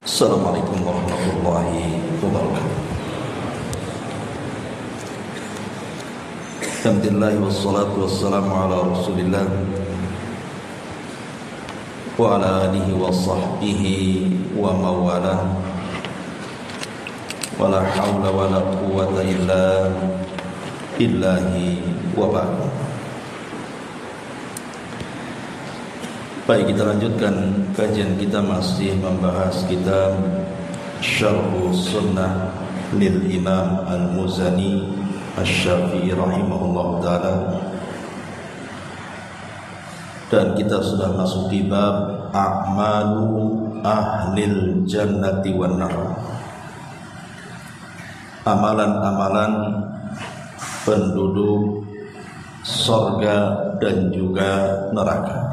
Assalamualaikum warahmatullahi wabarakatuh. Alhamdulillah wassalatu wassalamu ala rasulillah wa ala alihi wa sahbihi wa mawalah wa la hawla wa la quwwata illa billahi wa ba'd. Baik, kita lanjutkan kajian kita, masih membahas kitab Syarh Sunnah lil Imam Al-Muzani Asy-Syafi'i rahimahullah ta'ala. Dan kita sudah masuk di bab A'malu Ahlil Jannati wan Nar, amalan-amalan penduduk surga dan juga neraka.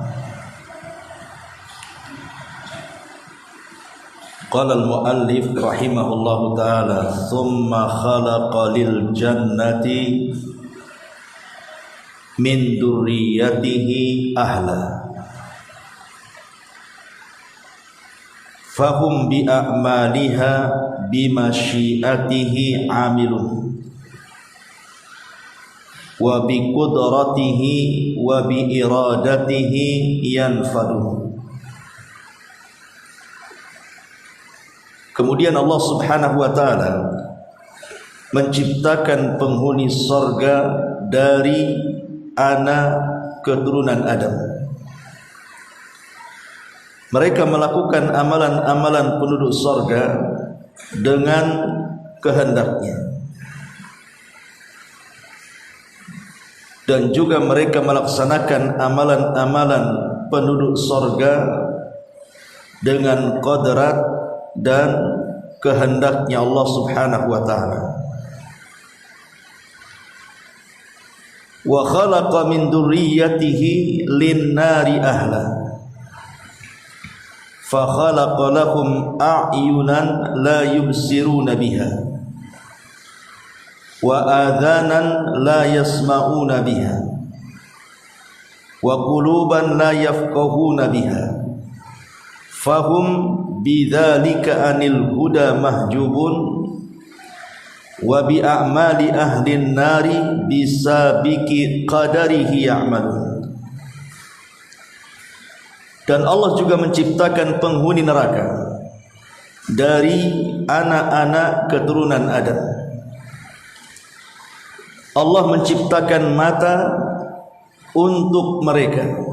Qala al-muallif rahimahullahu ta'ala, thumma khalaqa lil jannati min dzurriyyatihi ahla fahum bi a'maliha bi masyiatihi amilun wa bi qudratihi wa bi iradatihi yanfadun. Kemudian Allah Subhanahu wa ta'ala menciptakan penghuni surga dari anak keturunan Adam. Mereka melakukan amalan-amalan penduduk surga dengan kehendaknya, dan juga mereka melaksanakan amalan-amalan penduduk surga dengan qadrat dan kehendaknya Allah Subhanahu wa ta'ala. Wa khalaqa min dzurriyyatihi lin-nari ahla fa khalaqa lahum a'yunan la yubsiruna biha wa adhanan la yasma'una biha wa quluban la yafqahuna biha fahum bidzalika anil huda mahjubun wa bi a'mali ahlin nari bisabiqi qadarihi ya'malun. Dan Allah juga menciptakan penghuni neraka dari anak-anak keturunan Adam. Allah menciptakan mata untuk mereka,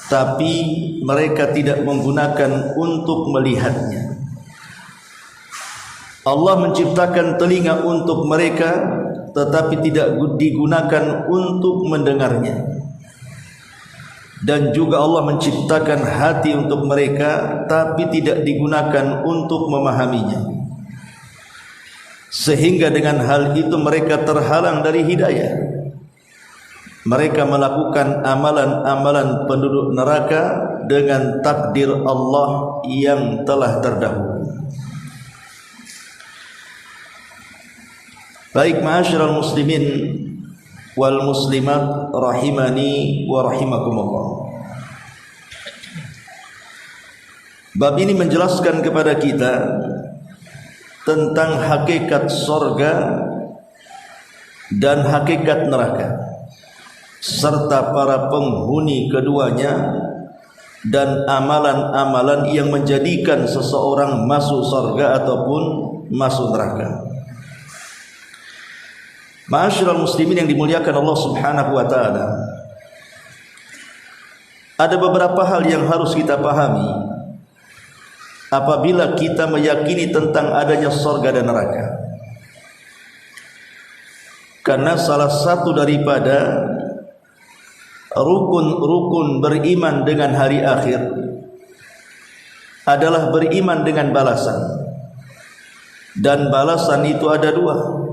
tapi mereka tidak menggunakan untuk melihatnya. Allah menciptakan telinga untuk mereka, tetapi tidak digunakan untuk mendengarnya. Dan juga Allah menciptakan hati untuk mereka, tapi tidak digunakan untuk memahaminya. Sehingga dengan hal itu mereka terhalang dari hidayah. Mereka melakukan amalan-amalan penduduk neraka dengan takdir Allah yang telah terdahulu. Baik, ma'asyiral muslimin wal muslimat rahimani wa rahimakumullah. Bab ini menjelaskan kepada kita tentang hakikat surga dan hakikat neraka, serta para penghuni keduanya, dan amalan-amalan yang menjadikan seseorang masuk surga ataupun masuk neraka. Ma'asyiral muslimin yang dimuliakan Allah Subhanahu wa ta'ala, ada beberapa hal yang harus kita pahami apabila kita meyakini tentang adanya surga dan neraka. Karena salah satu daripada rukun beriman dengan hari akhir adalah beriman dengan balasan. Dan balasan itu ada dua,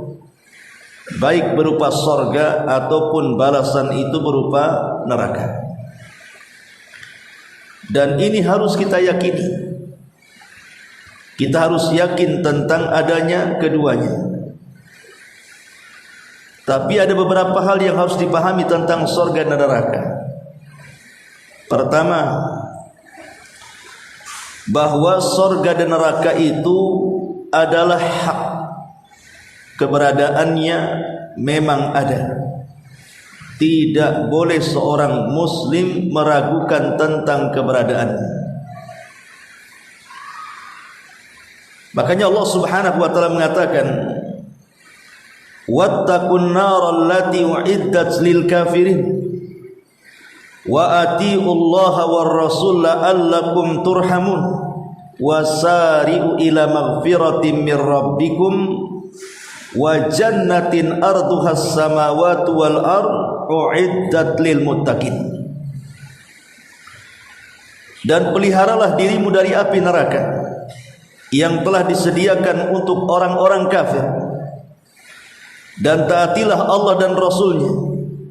baik berupa surga ataupun balasan itu berupa neraka. Dan ini harus kita yakini. Kita harus yakin tentang adanya keduanya. Tapi ada beberapa hal yang harus dipahami tentang surga dan neraka. Pertama, bahwa surga dan neraka itu adalah hak, keberadaannya memang ada. Tidak boleh seorang muslim meragukan tentang keberadaannya. Makanya Allah Subhanahu wa taala mengatakan, wattaqun naral lati uiddat lil kafirin wa atiullaha war rasul la'allakum turhamun wasari'u ila maghfiratin mir rabbikum wa jannatin arduhas samawati wal ard uiddat lil muttaqin. Dan peliharalah dirimu dari api neraka yang telah disediakan untuk orang-orang kafir, dan taatilah Allah dan Rasulnya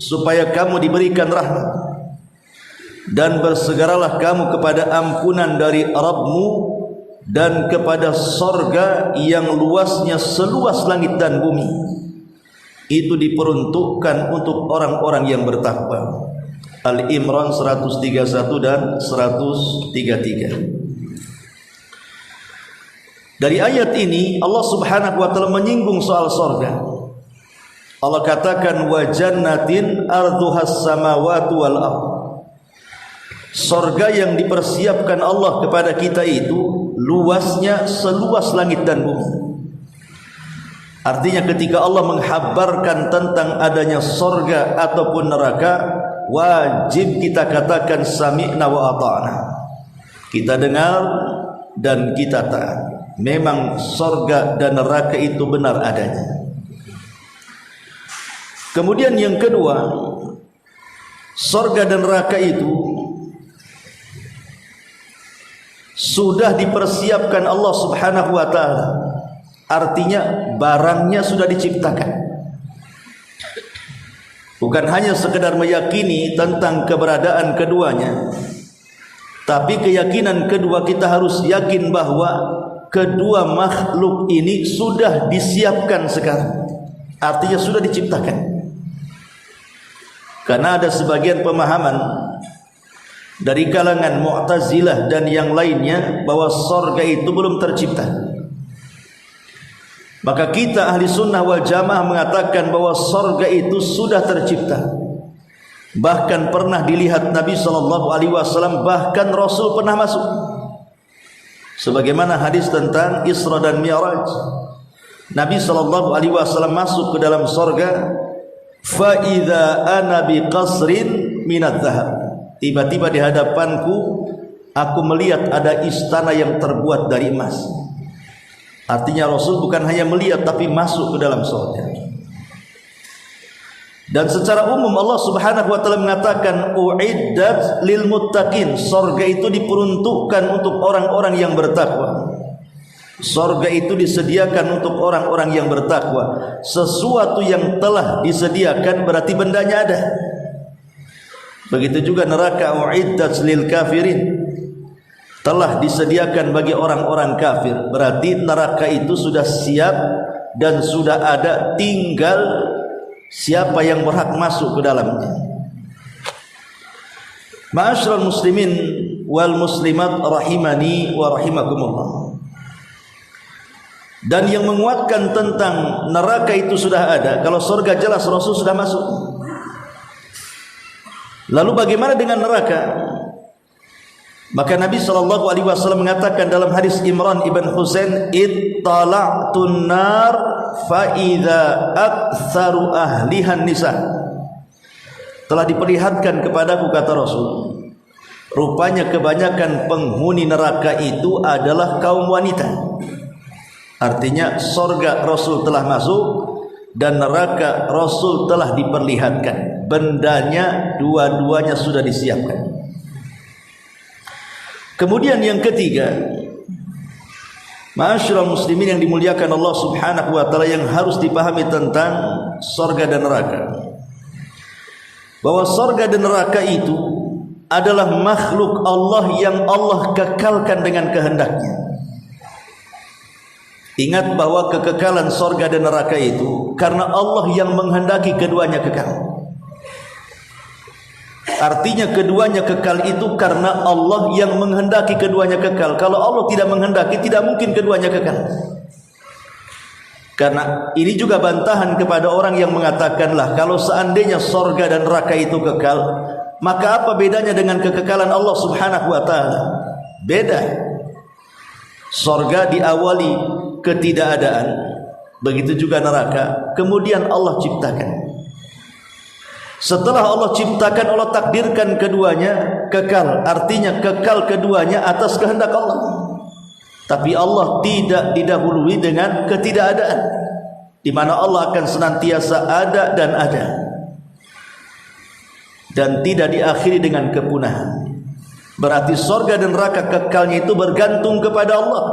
supaya kamu diberikan rahmat, dan bersegeralah kamu kepada ampunan dari Rabbmu dan kepada sorga yang luasnya seluas langit dan bumi. Itu diperuntukkan untuk orang-orang yang bertakwa. Al-Imran 131 dan 133. Dari ayat ini Allah Subhanahu wa taala menyinggung soal sorga. Allah katakan wa jannatin arduhas samawati wal ardh. Sorga yang dipersiapkan Allah kepada kita itu luasnya seluas langit dan bumi. Artinya ketika Allah menghabarkan tentang adanya sorga ataupun neraka, wajib kita katakan sami'na wa ata'na. Kita dengar dan kita taat. Memang sorga dan neraka itu benar adanya. Kemudian yang kedua, sorga dan neraka itu sudah dipersiapkan Allah Subhanahu wa taala. Artinya barangnya sudah diciptakan. Bukan hanya sekedar meyakini tentang keberadaan keduanya, tapi keyakinan kedua kita harus yakin bahwa kedua makhluk ini sudah disiapkan sekarang. Artinya sudah diciptakan. Karena ada sebagian pemahaman dari kalangan Mu'tazilah dan yang lainnya bahwa sorga itu belum tercipta. Maka kita ahli sunnah wal jamaah mengatakan bahwa sorga itu sudah tercipta. Bahkan pernah dilihat Nabi SAW, bahkan Rasul pernah masuk. Sebagaimana hadis tentang Isra dan Mi'raj, Nabi SAW masuk ke dalam sorga. Fa idza ana bi qasrin minadz zahab. Tiba-tiba di hadapanku aku melihat ada istana yang terbuat dari emas. Artinya Rasul bukan hanya melihat tapi masuk ke dalam sorga. Dan secara umum Allah Subhanahu wa taala mengatakan uiddat lil muttaqin. Sorga itu diperuntukkan untuk orang-orang yang bertakwa. Sorga itu disediakan untuk orang-orang yang bertakwa. Sesuatu yang telah disediakan berarti bendanya ada. Begitu juga neraka uiddat lil kafirin. Telah disediakan bagi orang-orang kafir. Berarti neraka itu sudah siap dan sudah ada, tinggal siapa yang berhak masuk ke dalamnya. Ma'asyiral muslimin wal muslimat rahimani wa rahimakumullah. Dan yang menguatkan tentang neraka itu sudah ada. Kalau surga jelas Rasul sudah masuk. Lalu bagaimana dengan neraka? Maka Nabi SAW mengatakan dalam hadis Imran ibn Husain, ittala'tun nar fa idza aktsaru ahlihan nisa. Telah diperlihatkan kepadaku, kata Rasul, rupanya kebanyakan penghuni neraka itu adalah kaum wanita. Artinya surga Rasul telah masuk dan neraka Rasul telah diperlihatkan. Bendanya dua-duanya sudah disiapkan. Kemudian yang ketiga, ma'asyiral muslimin yang dimuliakan Allah Subhanahu wa taala, yang harus dipahami tentang surga dan neraka, bahwa surga dan neraka itu adalah makhluk Allah yang Allah kekalkan dengan kehendaknya. Ingat bahwa kekekalan surga dan neraka itu karena Allah yang menghendaki keduanya kekal. Artinya keduanya kekal itu karena Allah yang menghendaki keduanya kekal. Kalau Allah tidak menghendaki, tidak mungkin keduanya kekal. Karena ini juga bantahan kepada orang yang mengatakanlah kalau seandainya sorga dan neraka itu kekal, maka apa bedanya dengan kekekalan Allah Subhanahu wa ta'ala? Beda. Sorga diawali ketidakadaan, begitu juga neraka, kemudian Allah ciptakan. Setelah Allah ciptakan, Allah takdirkan keduanya kekal. Artinya kekal keduanya atas kehendak Allah. Tapi Allah tidak didahului dengan ketidakadaan, di mana Allah akan senantiasa ada dan ada, dan tidak diakhiri dengan kepunahan. Berarti sorga dan neraka kekalnya itu bergantung kepada Allah,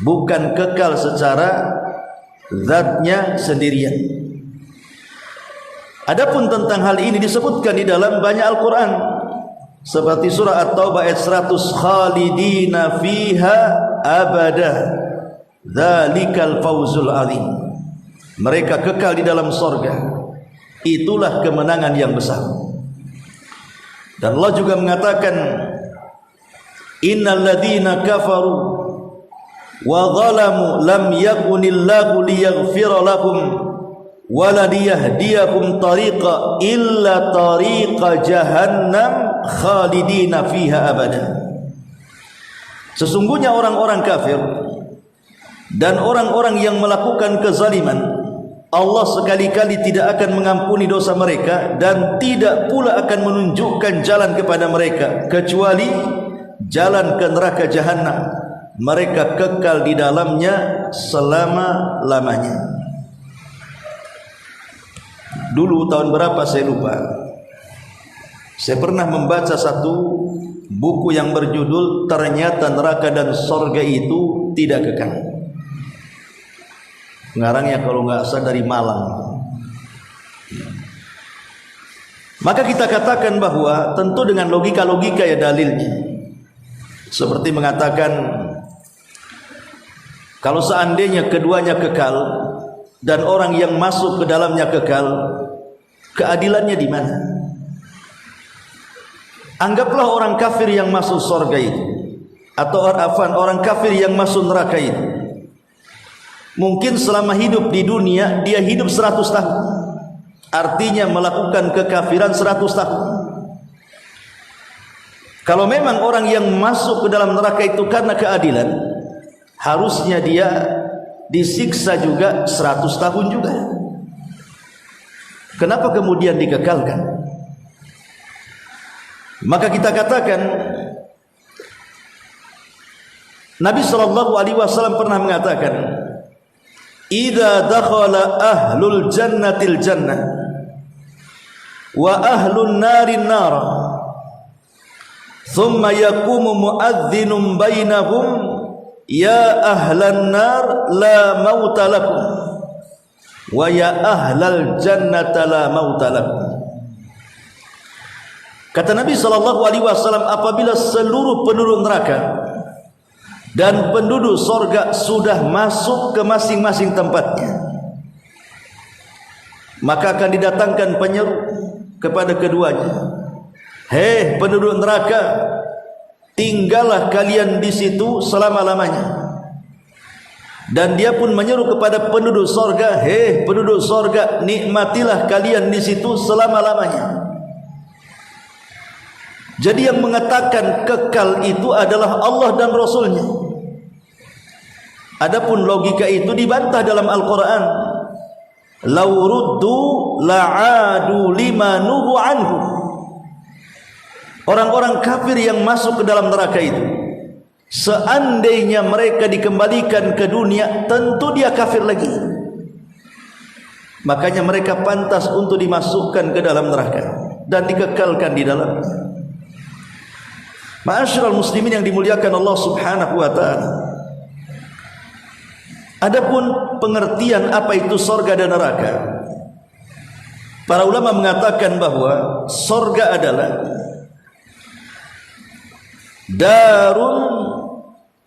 bukan kekal secara zatnya sendirian. Adapun tentang hal ini disebutkan di dalam banyak Al-Quran, seperti surah At-Taubah ayat 100, khalidina fiha abada dzalikal fawzul alim. Mereka kekal di dalam sorga, itulah kemenangan yang besar. Dan Allah juga mengatakan, innal ladzina kafaru wa zalamu lam yakunillahu liyaghfira lahum wala liyahdiyakum tariqa illa tariqa jahannam khalidina fiha abada. Sesungguhnya orang-orang kafir dan orang-orang yang melakukan kezaliman, Allah sekali-kali tidak akan mengampuni dosa mereka dan tidak pula akan menunjukkan jalan kepada mereka kecuali jalan ke neraka jahannam. Mereka kekal di dalamnya selama-lamanya. Dulu tahun berapa saya lupa, saya pernah membaca satu buku yang berjudul Ternyata Neraka dan Sorga Itu Tidak Kekal. Pengarangnya kalau nggak salah dari Malang. Maka kita katakan bahwa tentu dengan logika-logika ya dalilnya, seperti mengatakan kalau seandainya keduanya kekal dan orang yang masuk ke dalamnya kekal, keadilannya di mana? Anggaplah orang kafir yang masuk surga itu, atau orang kafir yang masuk neraka itu, mungkin selama hidup di dunia dia hidup 100 tahun. Artinya melakukan kekafiran 100 tahun. Kalau memang orang yang masuk ke dalam neraka itu karena keadilan, harusnya dia disiksa juga 100 tahun juga. Kenapa kemudian dikekalkan? Maka kita katakan Nabi SAW pernah mengatakan, idza dakhala ahlul jannatil jannah wa ahlun narin nar thumma yaqumu muadzdhinun bainahum ya ahlan nar la mauta lakum wa ya ahlal jannata la mauta lakum. Kata Nabi SAW, apabila seluruh penduduk neraka dan penduduk sorga sudah masuk ke masing-masing tempatnya, maka akan didatangkan penyeru kepada keduanya, hei penduduk neraka, tinggallah kalian di situ selama-lamanya. Dan dia pun menyeru kepada penduduk sorga, hei penduduk sorga, nikmatilah kalian di situ selama-lamanya. Jadi yang mengatakan kekal itu adalah Allah dan Rasulnya. Adapun logika itu dibantah dalam Al-Quran. Lau ruddu la'adu lima nuhu anhu. Orang-orang kafir yang masuk ke dalam neraka itu, seandainya mereka dikembalikan ke dunia, tentu dia kafir lagi. Makanya mereka pantas untuk dimasukkan ke dalam neraka dan dikekalkan di dalamnya. Ma'asyiral muslimin yang dimuliakan Allah Subhanahu wa ta'ala, adapun pengertian apa itu sorga dan neraka, para ulama mengatakan bahwa sorga adalah darun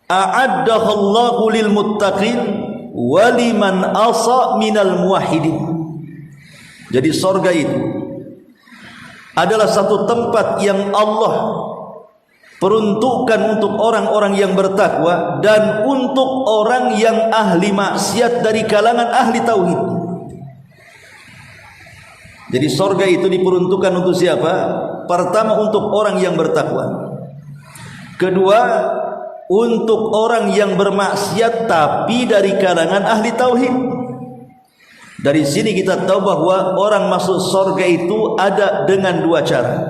a'addahu Allahu lil muttaqin wa liman asa minal muwahhidin. Jadi sorga itu adalah satu tempat yang Allah peruntukkan untuk orang-orang yang bertakwa dan untuk orang yang ahli maksiat dari kalangan ahli tauhid. Jadi surga itu diperuntukkan untuk siapa? Pertama, untuk orang yang bertakwa. Kedua, untuk orang yang bermaksiat tapi dari kalangan ahli tauhid. Dari sini kita tahu bahwa orang masuk surga itu ada dengan dua cara.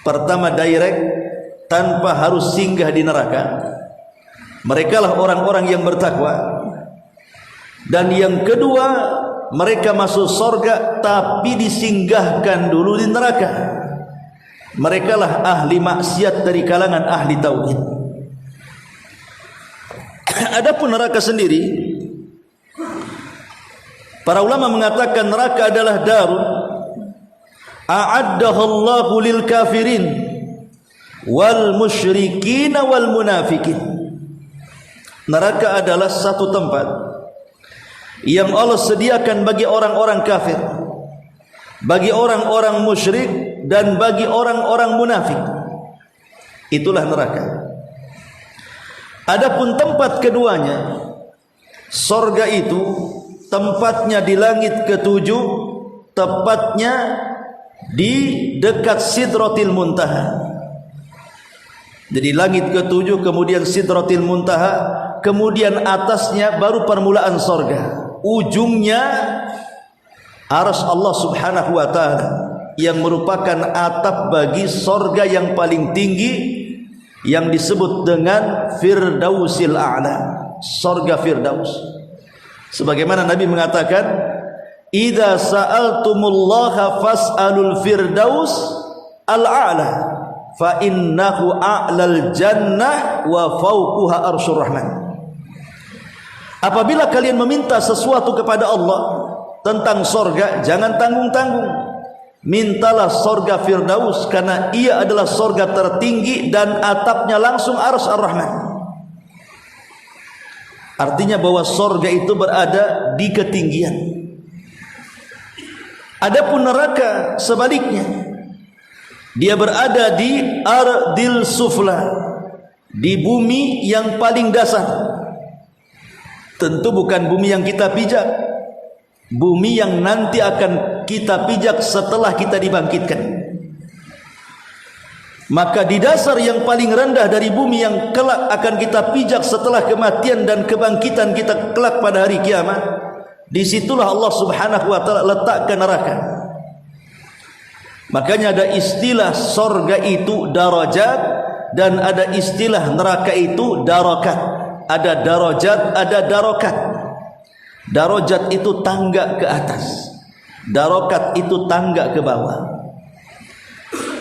Pertama, direct, tanpa harus singgah di neraka. Merekalah orang-orang yang bertakwa. Dan yang kedua, mereka masuk surga tapi disinggahkan dulu di neraka. Merekalah ahli maksiat dari kalangan ahli tauhid. Adapun neraka sendiri, para ulama mengatakan neraka adalah darun a'addahu Allahu lil kafirin wal musyrikin wal munafikin. Neraka adalah satu tempat yang Allah sediakan bagi orang-orang kafir, bagi orang-orang musyrik, dan bagi orang-orang munafik. Itulah neraka. Adapun tempat keduanya, surga itu tempatnya di langit ketujuh, tepatnya di dekat Sidratil Muntaha. Jadi langit ketujuh, kemudian Sidratil Muntaha, kemudian atasnya baru permulaan surga. Ujungnya arsy Allah Subhanahu wa taala yang merupakan atap bagi surga yang paling tinggi yang disebut dengan Firdausil A'la, surga Firdaus. Sebagaimana Nabi mengatakan, "Idza sa'altumullaha fas'alul Firdaus al-A'la fa innahu a'lal jannah wa fawquha arsyur rahman." Apabila kalian meminta sesuatu kepada Allah tentang surga, jangan tanggung-tanggung. Mintalah surga Firdaus, karena ia adalah surga tertinggi dan atapnya langsung arsy ar-Rahman. Artinya bahwa surga itu berada di ketinggian. Adapun neraka sebaliknya, dia berada di ardil sufla, di bumi yang paling dasar. Tentu bukan bumi yang kita pijak, bumi yang nanti akan kita pijak setelah kita dibangkitkan. Maka di dasar yang paling rendah dari bumi yang kelak akan kita pijak setelah kematian dan kebangkitan kita kelak pada hari kiamat, disitulah Allah Subhanahu wa ta'ala letakkan neraka. Makanya ada istilah surga itu darajat, dan ada istilah neraka itu darakat. Ada darajat, ada darokat. Darajat itu tangga ke atas, darokat itu tangga ke bawah.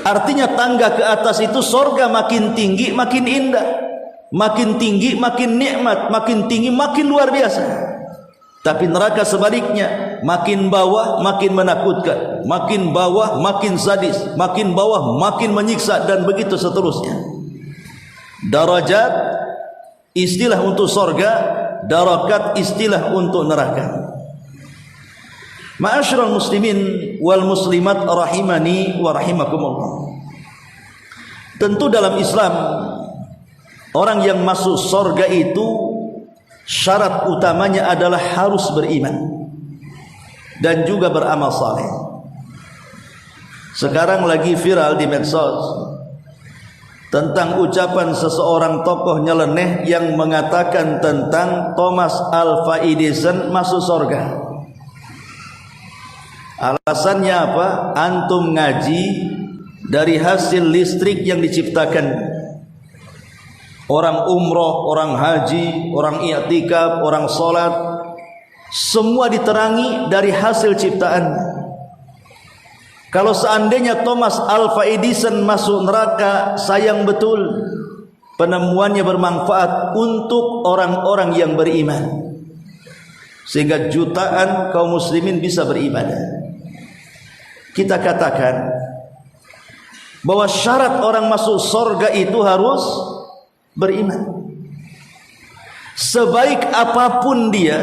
Artinya tangga ke atas itu surga makin tinggi makin indah, makin tinggi makin nikmat, makin tinggi makin luar biasa. Tapi neraka sebaliknya, makin bawah makin menakutkan, makin bawah makin sadis, makin bawah makin menyiksa, dan begitu seterusnya. Darajat istilah untuk surga, darakat istilah untuk neraka. Ma'asyiral muslimin wal muslimat rahimani wa rahimakumullah. Tentu dalam Islam, orang yang masuk surga itu syarat utamanya adalah harus beriman dan juga beramal saleh. Sekarang lagi viral di medsos tentang ucapan seseorang tokoh nyeleneh yang mengatakan tentang Thomas Alva Edison masuk surga. Alasannya apa? Antum ngaji dari hasil listrik yang diciptakan. Orang umroh, orang haji, orang i'tikaf, orang sholat, semua diterangi dari hasil ciptaan. Kalau seandainya Thomas Alva Edison masuk neraka, sayang betul, penemuannya bermanfaat untuk orang-orang yang beriman, sehingga jutaan kaum muslimin bisa beribadah. Kita katakan bahwa syarat orang masuk surga itu harus beriman. Sebaik apapun dia,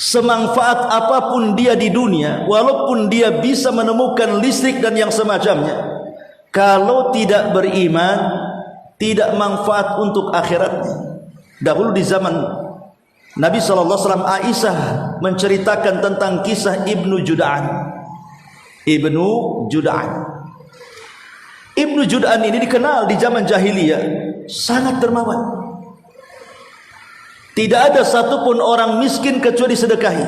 semanfaat apapun dia di dunia, walaupun dia bisa menemukan listrik dan yang semacamnya, kalau tidak beriman, tidak manfaat untuk akhiratnya. Dahulu di zaman Nabi SAW, Aisyah menceritakan tentang kisah Ibnu Jud'an. Ibnu Jud'an ini dikenal di zaman jahiliyah sangat dermawan. Tidak ada satupun orang miskin kecuali sedekahi.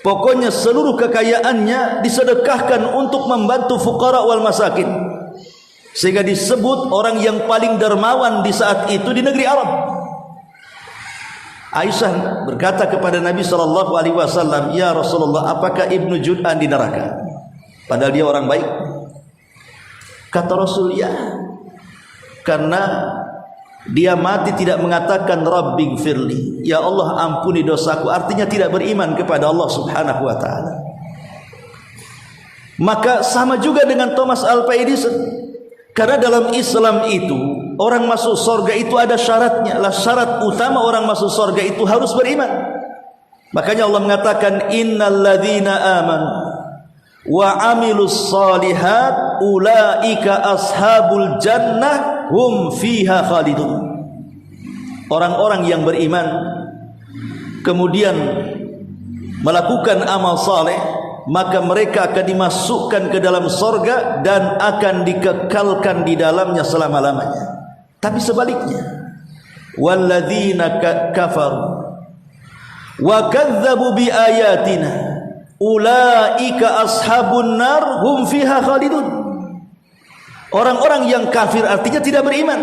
Pokoknya seluruh kekayaannya disedekahkan untuk membantu fuqara wal masakin, sehingga disebut orang yang paling dermawan di saat itu di negeri Arab. Aisyah berkata kepada Nabi SAW, "Ya Rasulullah, apakah Ibnu Jud'an di neraka?" Padahal dia orang baik. Kata Rasul, "Ya, karena dia mati tidak mengatakan Rabbighfirli, ya Allah ampuni dosaku." Artinya tidak beriman kepada Allah Subhanahu wa taala. Maka sama juga dengan Thomas Alva Edison. Karena dalam Islam itu orang masuk surga itu ada syaratnya. Lah syarat utama orang masuk surga itu harus beriman. Makanya Allah mengatakan innalladzina amanu wa amilus solihat ulaika ashabul jannah hum fiha khalidun. Orang-orang yang beriman kemudian melakukan amal saleh, maka mereka akan dimasukkan ke dalam sorga dan akan dikekalkan di dalamnya selama-lamanya. Tapi sebaliknya, walladzina kafaru wa kadzdzabu bi ayatina ulaika ashabun nar hum fiha khalidun. Orang-orang yang kafir artinya tidak beriman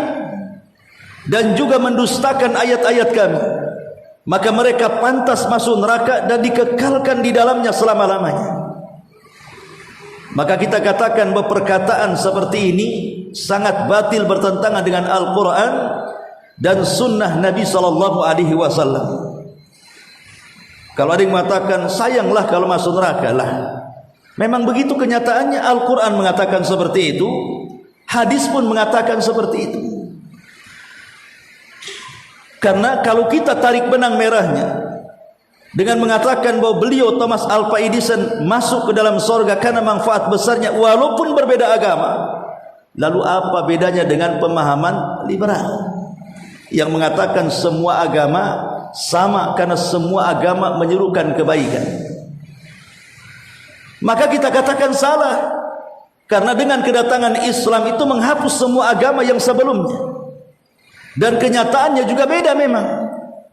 dan juga mendustakan ayat-ayat kami, maka mereka pantas masuk neraka dan dikekalkan di dalamnya selama-lamanya. Maka kita katakan bahwa perkataan seperti ini sangat batil, bertentangan dengan Al-Quran dan sunnah Nabi SAW. Kalau ada yang mengatakan sayanglah kalau masuk neraka, lah memang begitu kenyataannya. Al-Quran mengatakan seperti itu, hadis pun mengatakan seperti itu. Karena kalau kita tarik benang merahnya dengan mengatakan bahwa beliau Thomas Alva Edison masuk ke dalam sorga karena manfaat besarnya walaupun berbeda agama, lalu apa bedanya dengan pemahaman liberal yang mengatakan semua agama sama karena semua agama menyerukan kebaikan? Maka kita katakan salah, karena dengan kedatangan Islam itu menghapus semua agama yang sebelumnya. Dan kenyataannya juga beda memang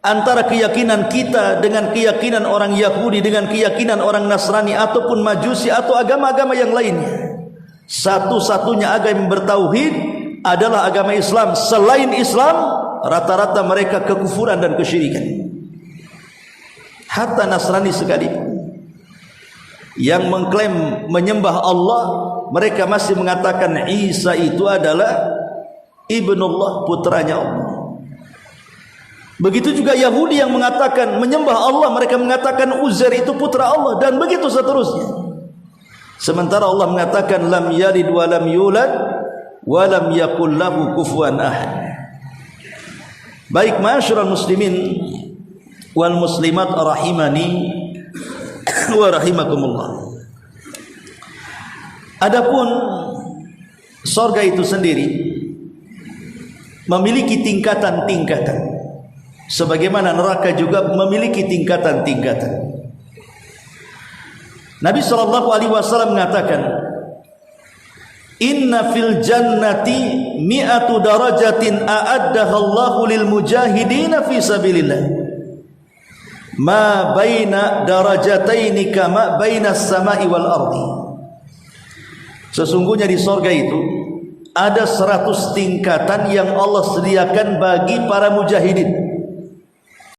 antara keyakinan kita dengan keyakinan orang Yahudi, dengan keyakinan orang Nasrani ataupun Majusi atau agama-agama yang lainnya. Satu-satunya agama yang bertauhid adalah agama Islam. Selain Islam, rata-rata mereka kekufuran dan kesyirikan. Hatta Nasrani sekalipun yang mengklaim menyembah Allah, mereka masih mengatakan Isa itu adalah Ibnullah, putranya Allah. Begitu juga Yahudi yang mengatakan menyembah Allah, mereka mengatakan Uzair itu putra Allah, dan begitu seterusnya. Sementara Allah mengatakan lam yalid wa lam yulad wa lam yakul lahu kufuwan ahad. Baik ma'asyiral muslimin wal muslimat rahimani wa rahimakumullah. Adapun surga itu sendiri memiliki tingkatan-tingkatan, sebagaimana neraka juga memiliki tingkatan-tingkatan. Nabi SAW mengatakan, Inna fil jannati mi'atu darajatin a'addaha Allahu lil mujahidina fi sabilillah ma baina darajataini kama baina as-sama'i wal ardi. Sesungguhnya di surga itu ada 100 tingkatan yang Allah sediakan bagi para mujahidin.